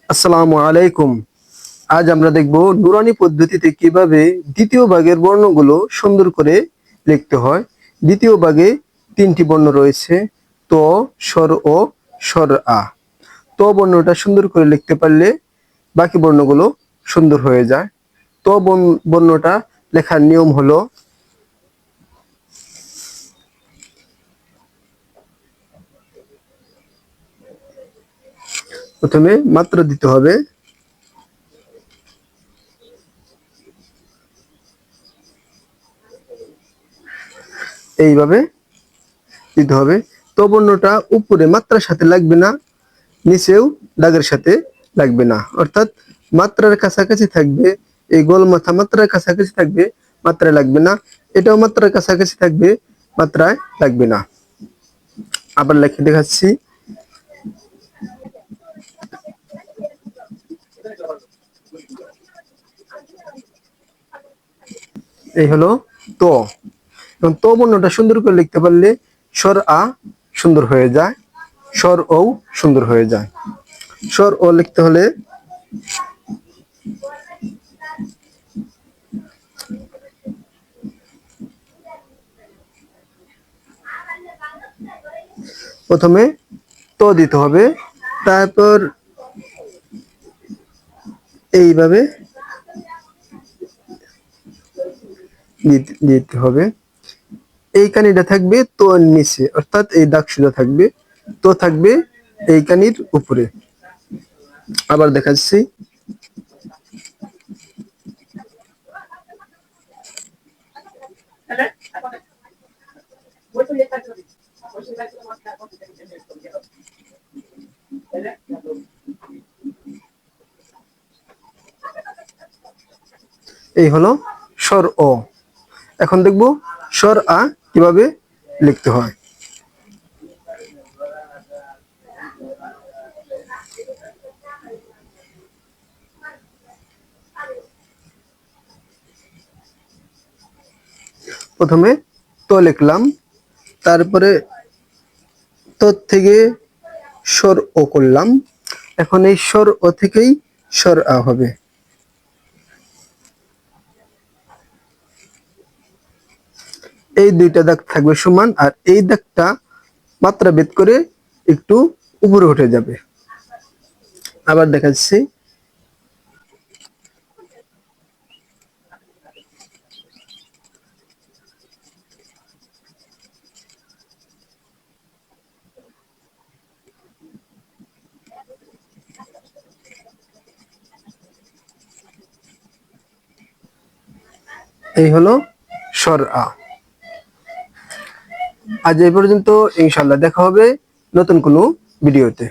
আসসালামু আলাইকুম। আজ আমরা দেখব নুরানি পদ্ধতিতে কিভাবে দ্বিতীয় ভাগের বর্ণগুলো সুন্দর করে লিখতে হয়। দ্বিতীয় ভাগে তিনটি বর্ণ রয়েছে, ত, স্বর ও স্বর আ। ত বর্ণটা সুন্দর করে লিখতে পারলে বাকি বর্ণগুলো সুন্দর হয়ে যায়। ত বর্ণটা লেখার নিয়ম হলো, প্রথমে মাত্রা দিতে হবে, এইভাবে দিতে হবে। ত বর্ণটা উপরে মাত্রার সাথে লাগবে না, নিচেও দাগের সাথে লাগবে না, অর্থাৎ মাত্রার কাছাকাছি থাকবে। এই গোল মাথা মাত্রার কাছাকাছি থাকবে, মাত্রায় লাগবে না। এটাও মাত্রার কাছাকাছি থাকবে, মাত্রায় লাগবে না। আবার লিখে দেখাচ্ছি। এই হলো ত। এবং ত বর্ণটা সুন্দর করে লিখতে পারলে স্বর আ সুন্দর হয়ে যায়, স্বর ও সুন্দর হয়ে যায়। স্বর ও লিখতে হলে প্রথমে ত দিতে হবে, তারপর এইভাবে দিতে হবে। এই কানিটা থাকবে তোর নিচে, অর্থাৎ এই দাগ সোজা থাকবে, তো থাকবে এই কানির উপরে। আবার দেখাচ্ছি। এই হলো স্বর অ। এখন দেখব স্বর আ কিভাবে লিখতে হয়। প্রথমে ত লিখলাম, তারপরে ত থেকে স্বর ও করলাম। এখন এই স্বর ও থেকেই স্বর আ হবে। এই দুইটা দাগ থাকবে সমান, আর এই দাগটা মাত্রা ভেদ করে একটু উপরে উঠে যাবে। আবার দেখাচ্ছি। এই হলো স্বর আ। আজ এই পর্যন্ত। ইনশাল্লাহ দেখা হবে নতুন কোনো ভিডিওতে।